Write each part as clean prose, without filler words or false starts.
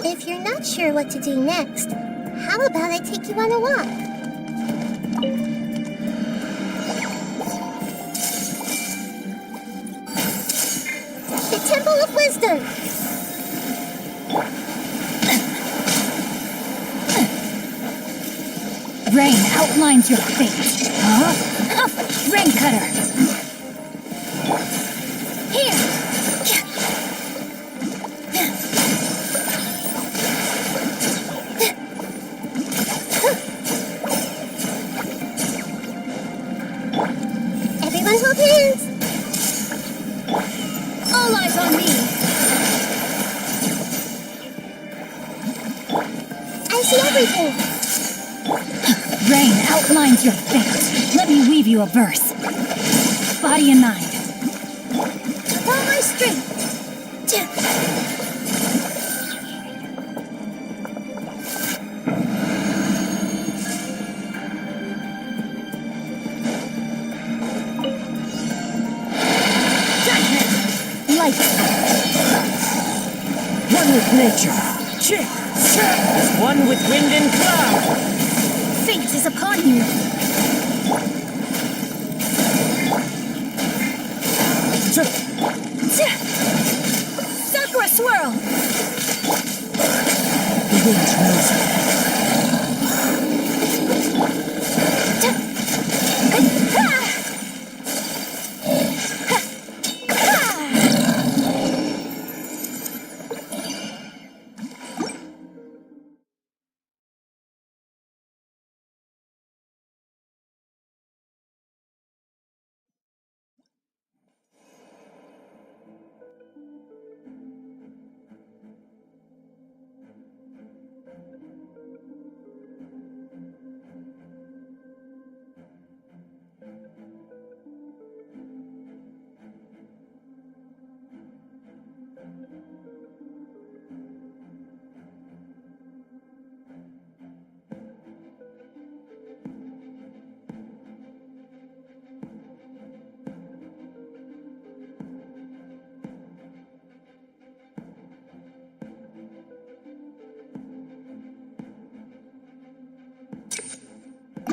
If you're not sure what to do next, how about I take you on a walk? The Temple of Wisdom! Rain outlines your fate. Huh? Rain cutter! Here! Everyone hold hands! All eyes on me! I see everything! Rain outlines your fate. Let me weave you a verse. Body and mind. With all my strength! Light. One with nature. As one with wind and cloud. Fate is upon you. Sakura swirl. The wind knows it.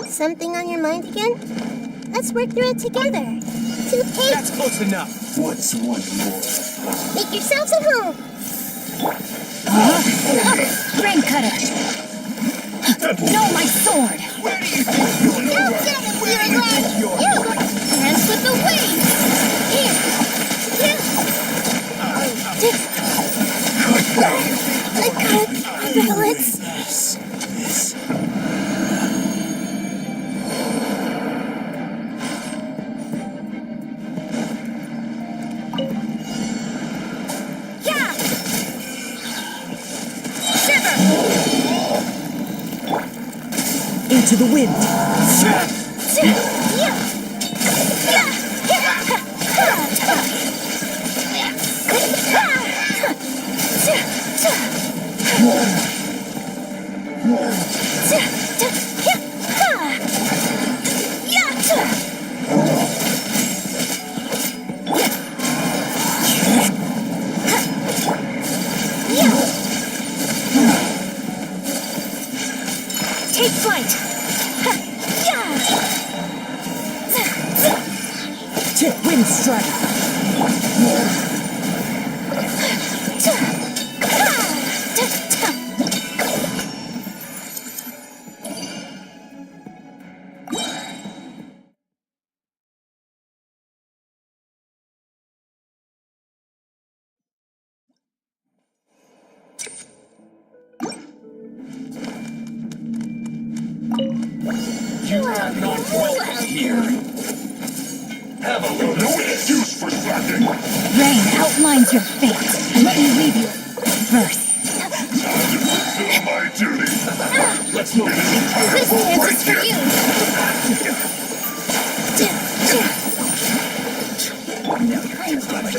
Something on your mind again? Let's work through it together. Toothpaste! That's close enough. What's one more? Make yourselves at home! Rain cutter. No, my sword. Where do you think you're You going? did it, Weirglad! You! Dance with the waves! Here! I got balance. Yeah! Shiver! Into the wind. Take flight! Tip wind strike. You have not welcome here. Have a load. No excuse for slacking. Rain outlines your fate. Let me leave you verse. Fulfill my duty. Let's move. This dance is for you.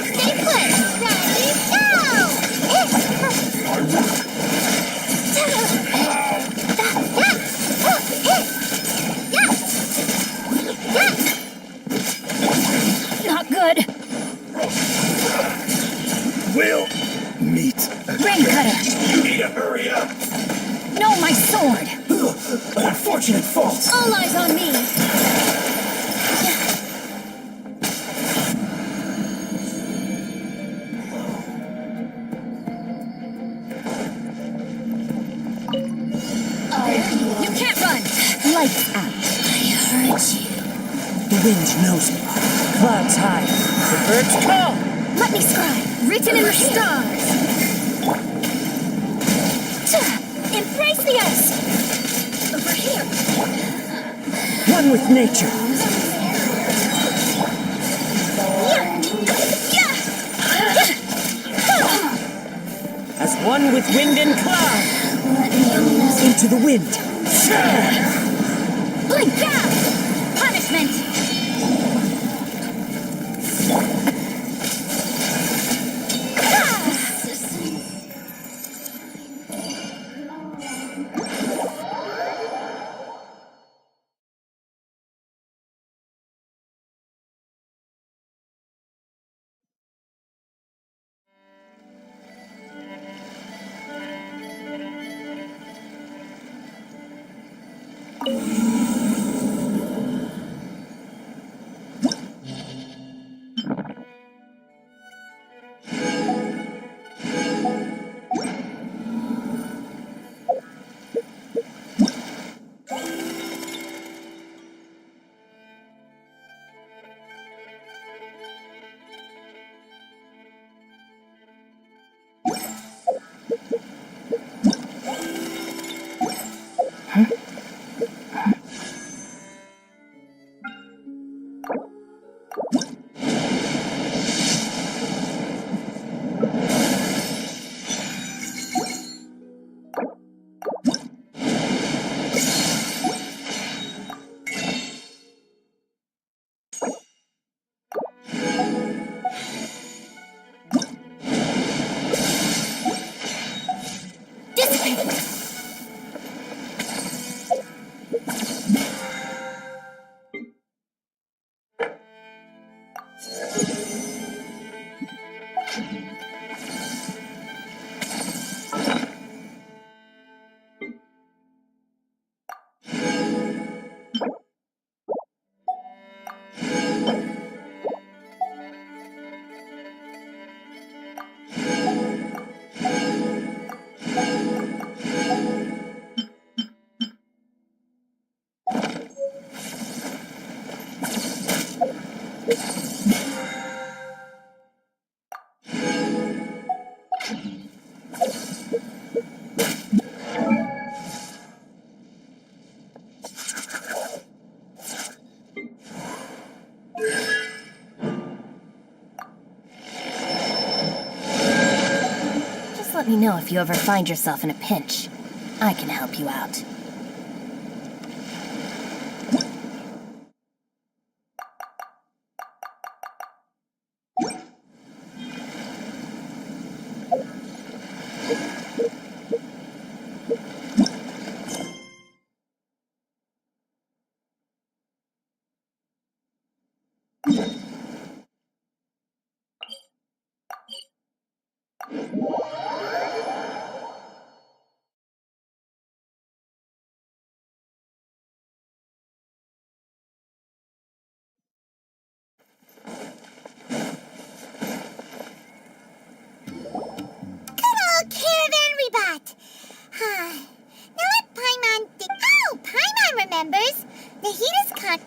Stay put! Ready, go! My work. Not good. We'll meet. Rain cutter. You me to hurry up? No, my sword! An unfortunate fault. All eyes on me! You can't run! Lights out. I heard you. The wind knows me. Clouds high. The birds call. Let me scribe. Written in the stars. Embrace the ice. Over here. One with nature. As one with wind and cloud. Into the wind. Blink down! Punishment! Let me know if you ever find yourself in a pinch. I can help you out.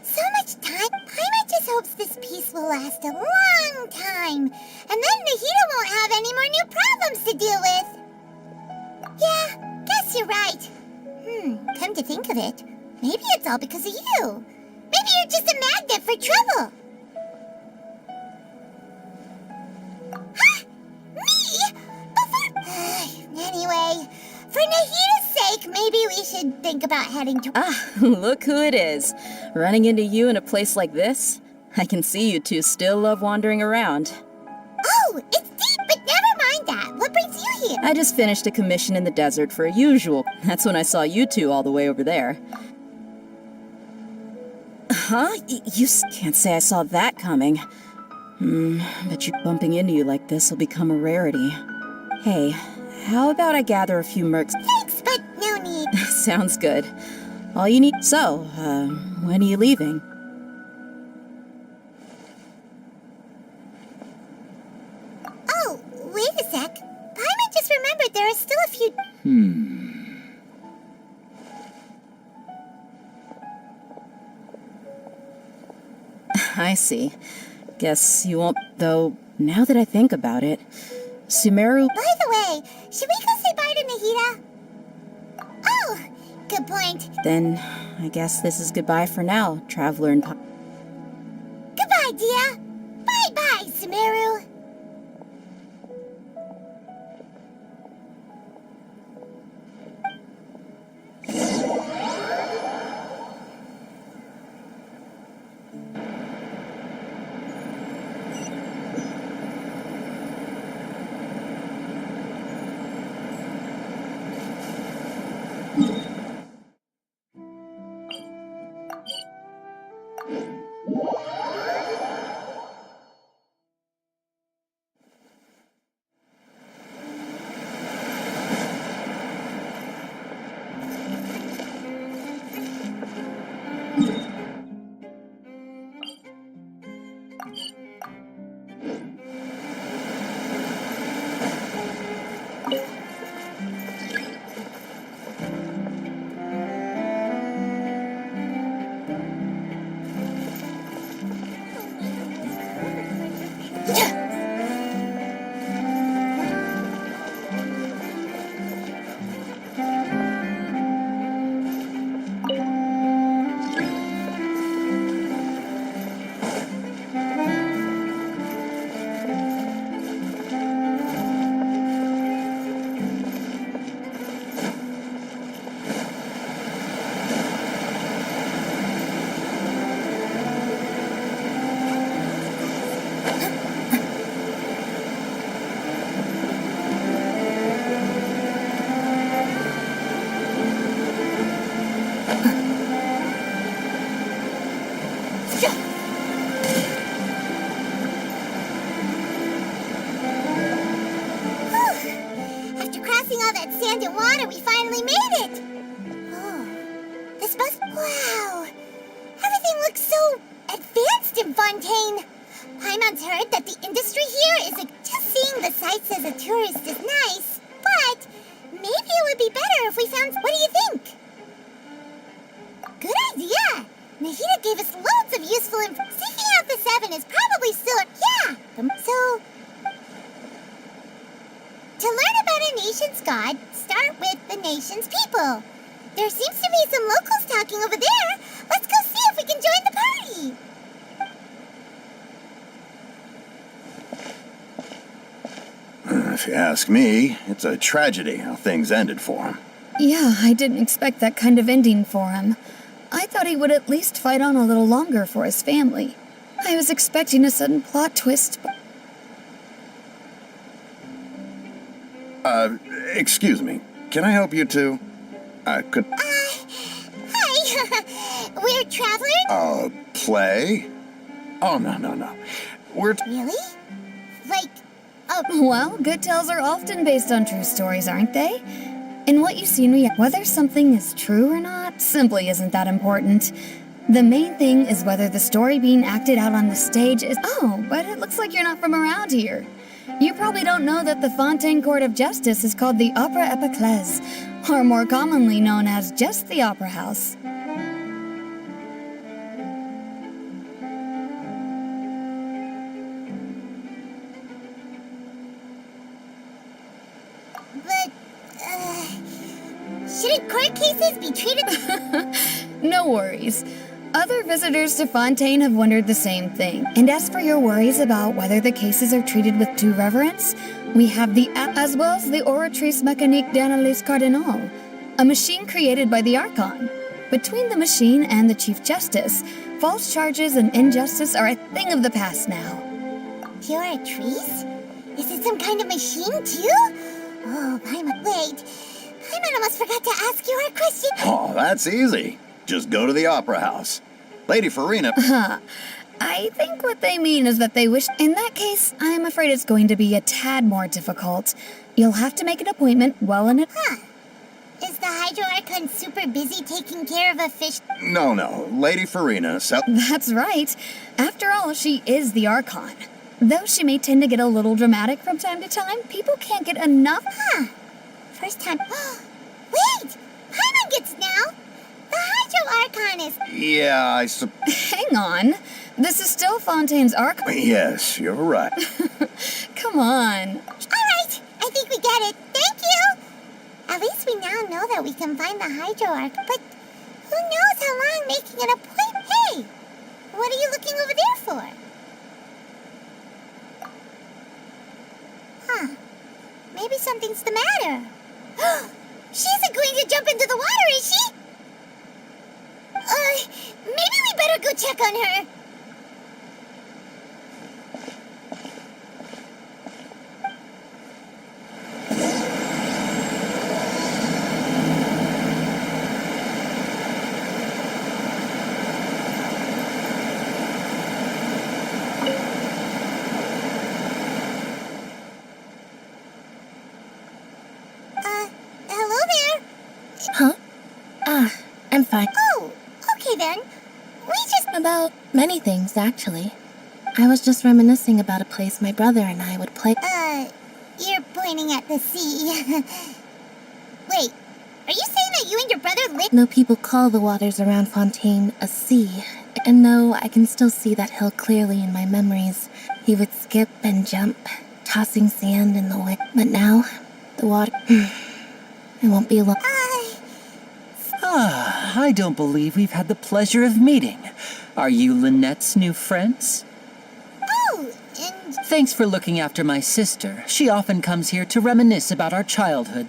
So much time. Paimon just hopes this peace will last a long time. And then Nahida won't have any more new problems to deal with. Yeah, guess you're right. Come to think of it, maybe it's all because of you. Maybe you're just a magnet for trouble. Huh? Me? Anyway, for Nahida's sake, maybe we should think about heading to... Ah, look who it is. Running into you in a place like this? I can see you two still love wandering around. Oh, it's deep, but never mind that. What brings you here? I just finished a commission in the desert for a usual. That's when I saw you two all the way over there. Huh? You can't say I saw that coming. Bet you bumping into you like this will become a rarity. Hey, how about I gather a few mercs? Thanks, but no need. Sounds good. All you need. So, when are you leaving? Oh, wait a sec. Paimon just remembered there are still a few... I see. Guess you won't, though, now that I think about it. Sumeru... By the way, should we go say bye to Nahida? Oh, good point. Then, I guess this is goodbye for now, Traveler and... Goodbye, Dia. Bye-bye, Sumeru. After crossing all that sand and water, we finally made it! Oh, this must... Wow! Everything looks so advanced in Fontaine! Paimon's heard that the industry here is just seeing the sights as a tourist is nice, but maybe it would be better if we found... What do you think? Good idea! Nahida gave us loads of useful info. Seeking out the seven is probably still... Yeah! So... To learn about a nation's god, start with the nation's people. There seems to be some locals talking over there. Let's go see if we can join the party. If you ask me, it's a tragedy how things ended for him. Yeah, I didn't expect that kind of ending for him. I thought he would at least fight on a little longer for his family. I was expecting a sudden plot twist, but... Excuse me. Can I help you two? I could... Hi. We're travelers? Play? Oh, no. We're... Really? Like, Well, good tales are often based on true stories, aren't they? And what you see in reality, whether something is true or not, simply isn't that important. The main thing is whether the story being acted out on the stage is... Oh, but it looks like you're not from around here. You probably don't know that the Fontaine Court of Justice is called the Opera Epiclese, or more commonly known as just the Opera House. but, shouldn't court cases be treated... No worries. Other visitors to Fontaine have wondered the same thing. And as for your worries about whether the cases are treated with due reverence, we have as well as the Oratrice Mécanique d'Analyse Cardinal, a machine created by the Archon. Between the machine and the Chief Justice, false charges and injustice are a thing of the past now. Oratrice? Is it some kind of machine, too? Oh, Paimon, wait. Paimon almost forgot to ask you our question. Oh, that's easy. Just go to the Opera House. Lady Farina... I think what they mean is that they wish. In that case, I'm afraid it's going to be a tad more difficult. You'll have to make an appointment well in advance. Huh. Is the Hydro Archon super busy taking care of a fish? No, Lady Farina, That's right. After all, she is the Archon. Though she may tend to get a little dramatic from time to time, people can't get enough. Huh. First time. Wait! Paimon gets now! The Hydro Archon is. Yeah, Hang on. This is still Fontaine's Archon. Yes, you're right. Come on. Alright! I think we get it. Thank you! At least we now know that we can find the Hydro Arc, but who knows how long making an appointment. Hey! What are you looking over there for? Huh. Maybe something's the matter. She isn't going to jump into the water, is she? Maybe we better go check on her. Hello there. Huh? I'm fine. Oh, okay then. We just... About many things, actually. I was just reminiscing about a place my brother and I would play. You're pointing at the sea. Wait, are you saying that you and your brother live... No, people call the waters around Fontaine a sea. And no, I can still see that hill clearly in my memories. He would skip and jump, tossing sand in the wind. But now, the water... I won't be alone. I don't believe we've had the pleasure of meeting. Are you Lynette's new friends? Oh, and... Thanks for looking after my sister. She often comes here to reminisce about our childhood.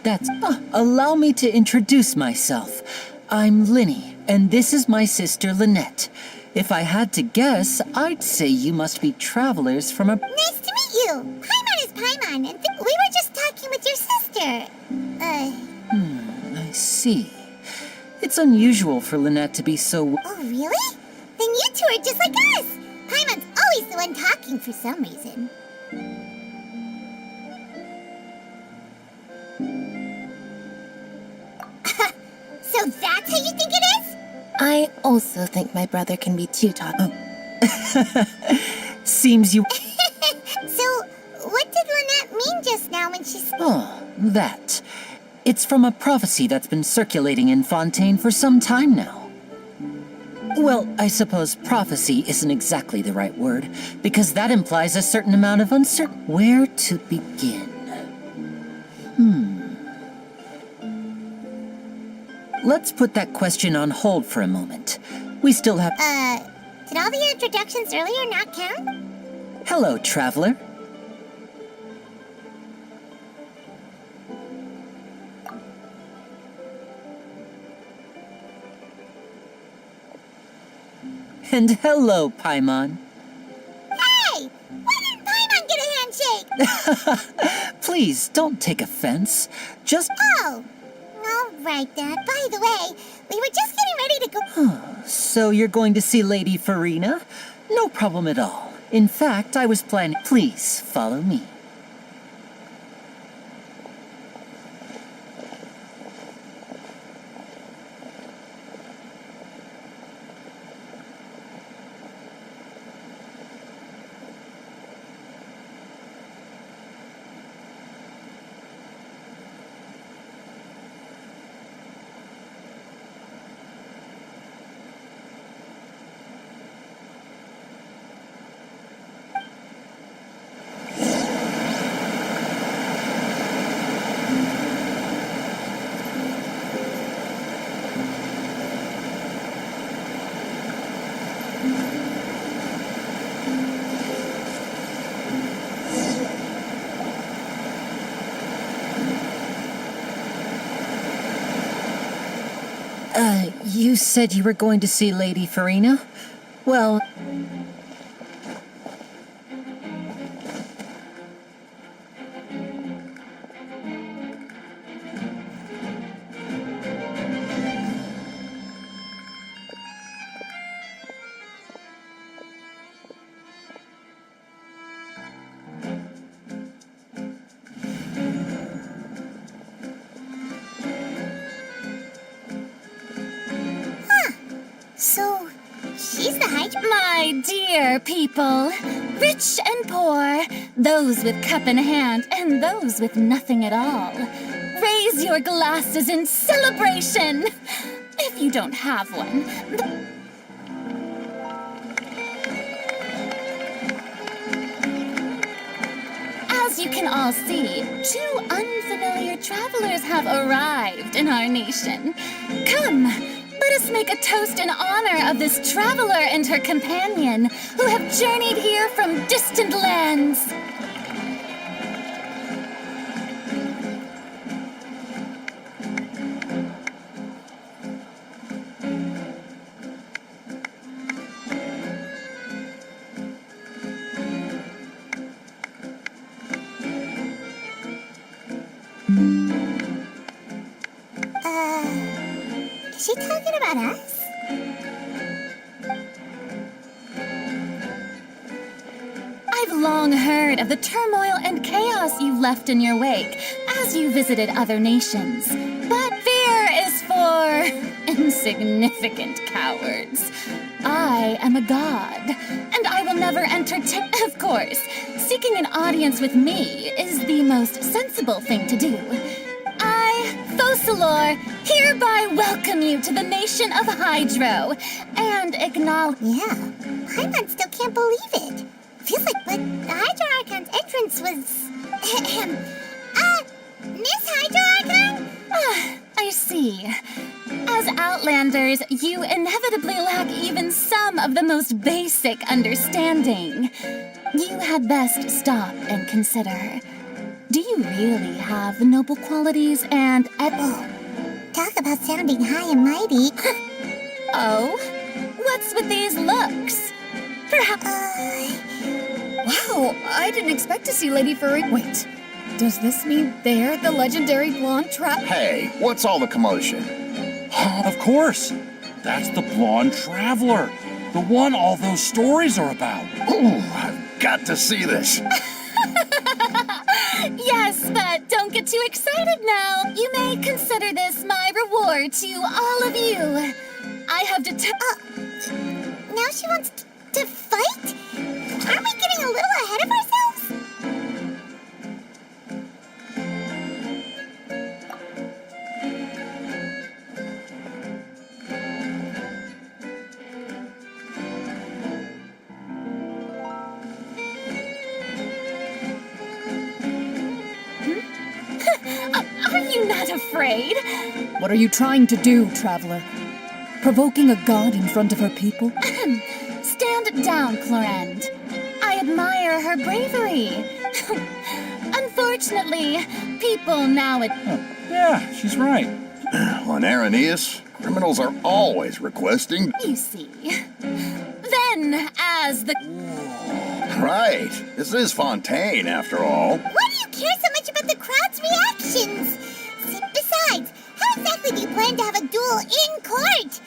Allow me to introduce myself. I'm Linny, and this is my sister Lynette. If I had to guess, I'd say you must be travelers from a... Nice to meet you. Paimon is Paimon, and we were just talking with your sister. I see. It's unusual for Lynette to be so... Oh, really? Then you two are just like us. Paimon's always the one talking for some reason. So that's how you think it is? I also think my brother can be too talkative. Seems you... So, what did Lynette mean just now when she said... Oh, that. It's from a prophecy that's been circulating in Fontaine for some time now. Well, I suppose prophecy isn't exactly the right word, because that implies a certain amount of uncertainty. Where to begin? Let's put that question on hold for a moment. We still have... Did all the introductions earlier not count? Hello, traveler. And hello, Paimon. Hey! Why didn't Paimon get a handshake? Please, don't take offense. Just... Oh, all right then. By the way, we were just getting ready to go... So you're going to see Lady Farina? No problem at all. In fact, I was planning... Please, follow me. You said you were going to see Lady Farina? Well... My dear people, rich and poor, those with cup in hand and those with nothing at all, raise your glasses in celebration. If you don't have one, as you can all see, 2 unfamiliar travelers have arrived in our nation. Come, let us make a toast in honor of this traveler and her companion who have journeyed here from distant lands. Is she talking about us? I've long heard of the turmoil and chaos you left in your wake as you visited other nations. But fear is for insignificant cowards. I am a god, and I will never entertain. Of course, seeking an audience with me is the most sensible thing to do. I, Fosalor, hereby welcome you to the nation of Hydro and acknowledge. Yeah, Paimon still can't believe it. Feels like but the Hydro Archon's entrance was. Miss Hydro Archon? I see. As Outlanders, you inevitably lack even some of the most basic understanding. You had best stop and consider. Do you really have the noble qualities and Talk about sounding high and mighty. Oh? What's with these looks? Perhaps. Wow, I didn't expect to see Lady Furry. Wait, does this mean they're the legendary blonde trap? Hey, what's all the commotion? Of course. That's the blonde traveler. The one all those stories are about. Ooh, I've got to see this. Yes, but don't get too excited now. You may consider this my reward to all of you. I have Now she wants to fight? Aren't we getting a little ahead of ourselves? Are you not afraid? What are you trying to do, traveler? Provoking a god in front of her people? Stand down, Clorend. I admire her bravery. Unfortunately, people now Yeah, she's right. On Araneus, criminals are always requesting. you see. Then, as the Right, this is Fontaine after all. Why do you care so much about the crowd's reactions? Besides, how exactly do you plan to have a duel in court?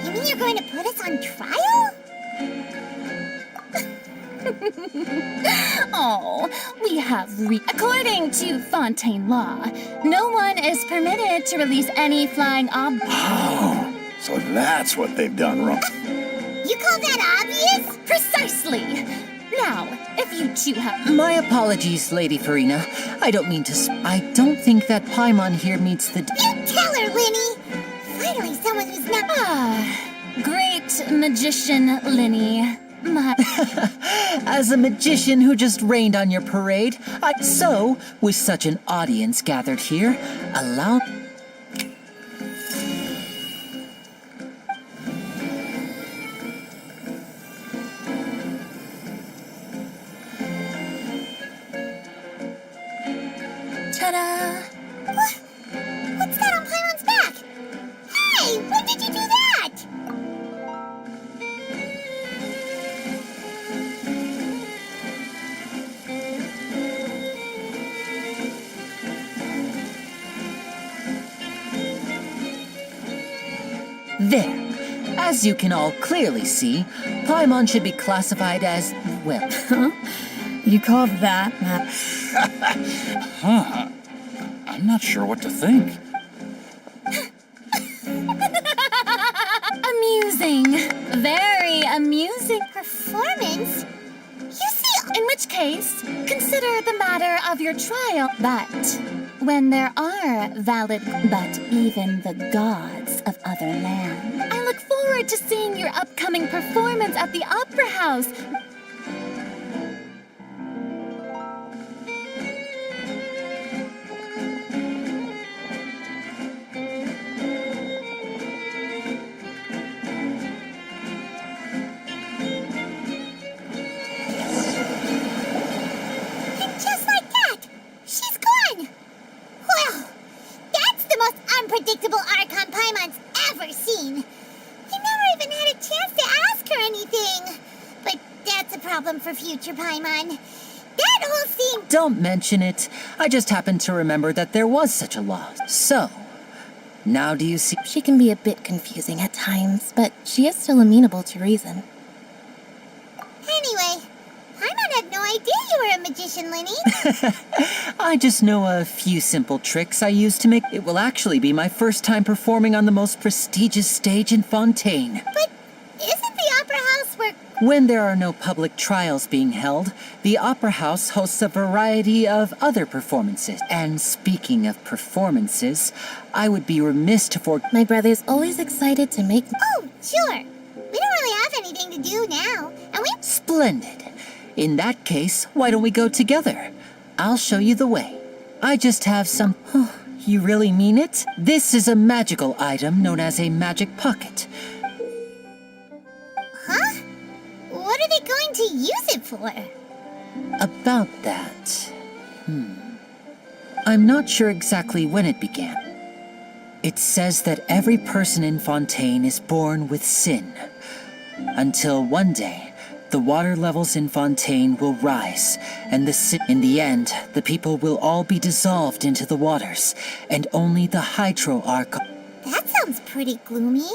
You mean you're going to put us on trial? Oh, we have according to Fontaine law, no one is permitted to release any flying Oh, so that's what they've done wrong. You call that obvious? Precisely. Now, if you two have My apologies, Lady Farina. I don't mean to I don't think that Paimon here meets the... You tell her, Linny! Finally, someone who's not... great magician Linny. My As a magician who just rained on your parade, So, with such an audience gathered here, allow... ta-da! What's that on Paimon's back? Hey, when did you do that? There. As you can all clearly see, Paimon should be classified as, well... You call that, Matt? I'm not sure what to think. Amusing. Very amusing. case, consider the matter of your trial. But when there are valid, but even the gods of other lands. I look forward to seeing your upcoming performance at the Opera House. Just like that, she's gone. Well, that's the most unpredictable Archon Paimon's ever seen. I never even had a chance to ask her anything. But that's a problem for future Paimon. That whole scene... Don't mention it. I just happened to remember that there was such a law. So, now do you see... She can be a bit confusing at times, but she is still amenable to reason. Anyway, Paimon had no idea you were a magician, Linny. I just know a few simple tricks I use to make... It will actually be my first time performing on the most prestigious stage in Fontaine. But isn't the Opera House where... When there are no public trials being held, the Opera House hosts a variety of other performances. And speaking of performances, I would be remiss to My brother's always excited to make... Oh, sure. We don't really have anything to do now, and we... Splendid. In that case, why don't we go together? I'll show you the way. I just have some... Oh, you really mean it? This is a magical item known as a magic pocket. Huh? What are they going to use it for? About that... I'm not sure exactly when it began. It says that every person in Fontaine is born with sin. Until one day, the water levels in Fontaine will rise, and in the end, the people will all be dissolved into the waters, and only the Hydro-Archon... That sounds pretty gloomy.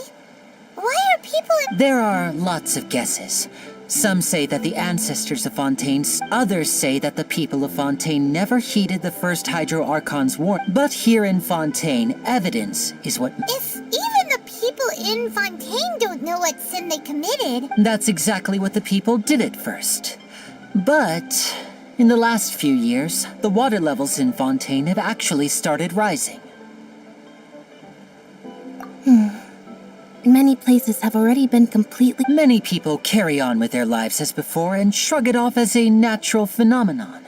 Why are people... There are lots of guesses. Some say that the ancestors of Fontaine, others say that the people of Fontaine never heeded the first Hydro-Archon's warning. But here in Fontaine, evidence is what... If even the people in Fontaine don't know what sin they committed... That's exactly what the people did at first. But in the last few years, the water levels in Fontaine have actually started rising. Many places have already been completely... Many people carry on with their lives as before and shrug it off as a natural phenomenon.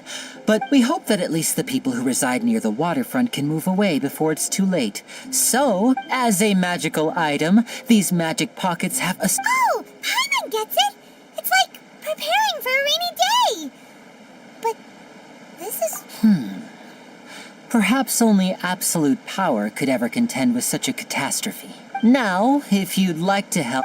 But we hope that at least the people who reside near the waterfront can move away before it's too late. So, as a magical item, these magic pockets have a... Oh, Paimon gets it! It's like preparing for a rainy day! But this is... Perhaps only absolute power could ever contend with such a catastrophe. Now, if you'd like to help...